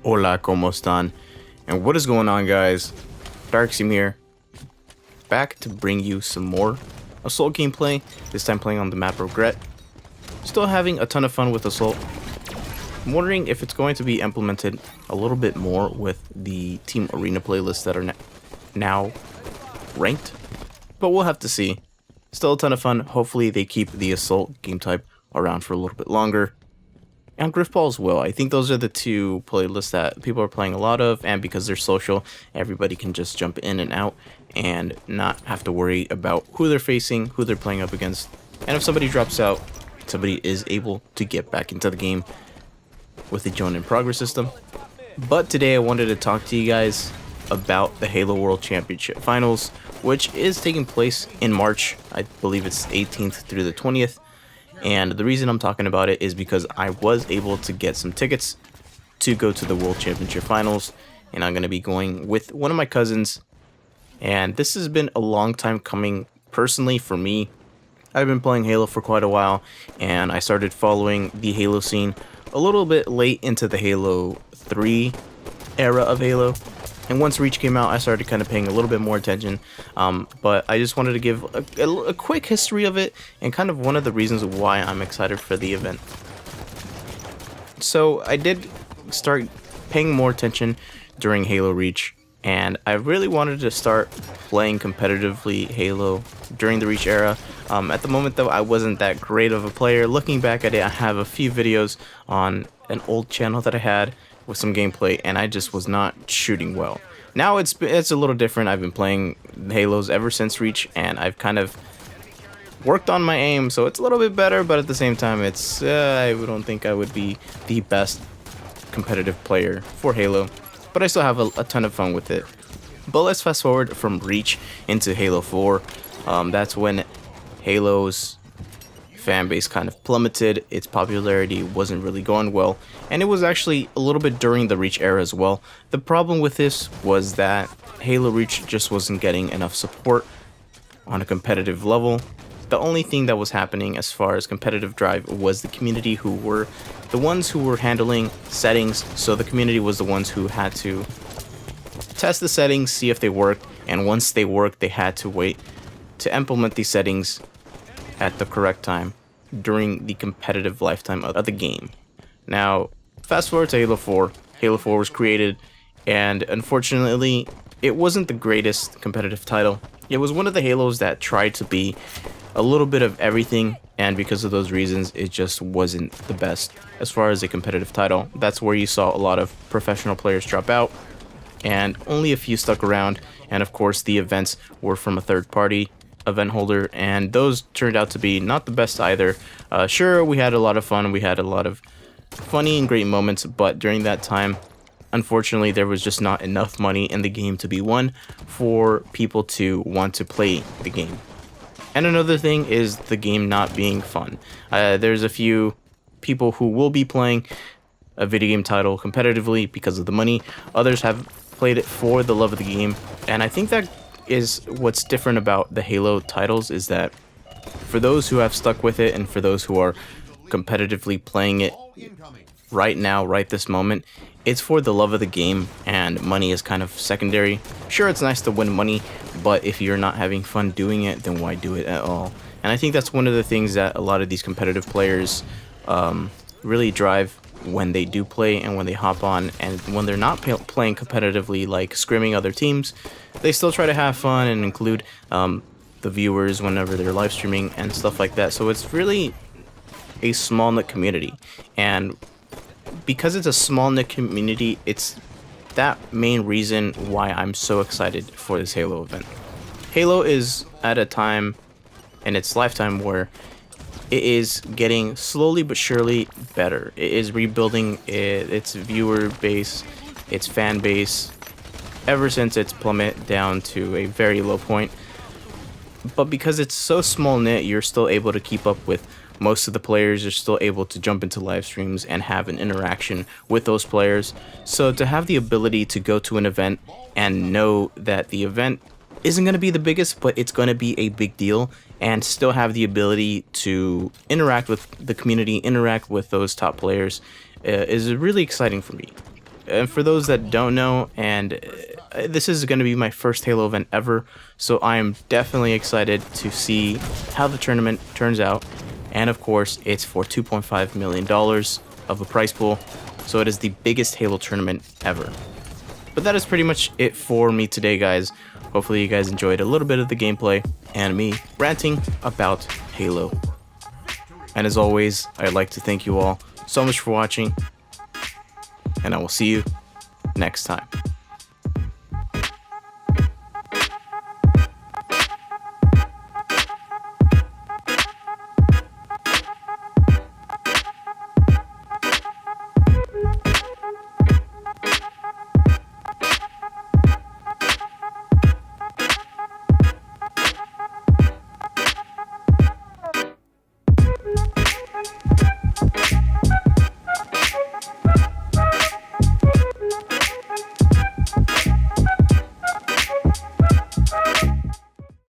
Hola, ¿cómo están? And what is going on, guys? DarkScheme here, back to bring you some more Assault gameplay, this time playing on the map Regret. Still having a ton of fun with Assault. I'm wondering if it's going to be implemented a little bit more with the Team Arena playlists that are now ranked, but we'll have to see. Still a ton of fun. Hopefully they keep the Assault game type around for a little bit longer. And Griffball as well. I think those are the two playlists that people are playing a lot of, and because they're social, everybody can just jump in and out and not have to worry about who they're facing, who they're playing up against. And if somebody drops out, somebody is able to get back into the game with the Join in Progress system. But today I wanted to talk to you guys about the Halo World Championship Finals, which is taking place in March. I believe it's 18th through the 20th. And the reason I'm talking about it is because I was able to get some tickets to go to the World Championship Finals, and I'm going to be going with one of my cousins. And this has been a long time coming personally for me. I've been playing Halo for quite a while, and I started following the Halo scene a little bit late into the Halo 3 era of Halo. And once Reach came out, I started kind of paying a little bit more attention. But I just wanted to give a quick history of it and kind of one of the reasons why I'm excited for the event. So I did start paying more attention during Halo Reach, and I really wanted to start playing competitively Halo during the Reach era. At the moment, though, I wasn't that great of a player. Looking back at it, I have a few videos on an old channel that I had with some gameplay, and I just was not shooting well. Now it's a little different. I've been playing Halos ever since Reach, and I've kind of worked on my aim, so it's a little bit better, but at the same time, it's I don't think I would be the best competitive player for Halo, but I still have a ton of fun with it. But let's fast forward from Reach into Halo 4. That's when Halo's fan base kind of plummeted. Its popularity wasn't really going well, and it was actually a little bit during the Reach era as well. The problem with this was that Halo Reach just wasn't getting enough support on a competitive level. The only thing that was happening as far as competitive drive was the community, who were the ones who were handling settings. So the community was the ones who had to test the settings, see if they worked, and once they worked, they had to wait to implement these settings at the correct time during the competitive lifetime of the game. Now, fast forward to Halo 4. Halo 4 was created, and unfortunately, it wasn't the greatest competitive title. It was one of the Halos that tried to be a little bit of everything, and because of those reasons, it just wasn't the best as far as a competitive title. That's where you saw a lot of professional players drop out, and only a few stuck around. And of course, the events were from a third party event holder, and those turned out to be not the best either. Sure, we had a lot of fun, we had a lot of funny and great moments, but during that time, unfortunately, there was just not enough money in the game to be won for people to want to play the game. And another thing is the game not being fun. There's a few people who will be playing a video game title competitively because of the money. Others have played it for the love of the game, and I think that is what's different about the Halo titles, is that for those who have stuck with it and for those who are competitively playing it right now, right this moment, it's for the love of the game, and money is kind of secondary. Sure, it's nice to win money, but if you're not having fun doing it, then why do it at all? And I think that's one of the things that a lot of these competitive players really drive when they do play and when they hop on. And when they're not playing competitively, like scrimming other teams, they still try to have fun and include the viewers whenever they're live streaming and stuff like that. So it's really a small knit community, and because it's a small knit community, it's that main reason why I'm so excited for this Halo event. Halo is at a time in its lifetime where it is getting slowly but surely better. It is rebuilding its viewer base, its fan base, ever since its plummet down to a very low point. But because it's so small knit, you're still able to keep up with most of the players. You're still able to jump into live streams and have an interaction with those players. So to have the ability to go to an event and know that the event isn't going to be the biggest, but it's going to be a big deal, and still have the ability to interact with the community, interact with those top players, is really exciting for me. And for those that don't know, and this is going to be my first Halo event ever, so I am definitely excited to see how the tournament turns out. And of course, it's for $2.5 million of a prize pool, so it is the biggest Halo tournament ever. But that is pretty much it for me today, guys. Hopefully you guys enjoyed a little bit of the gameplay and me ranting about Halo. And as always, I'd like to thank you all so much for watching, and I will see you next time.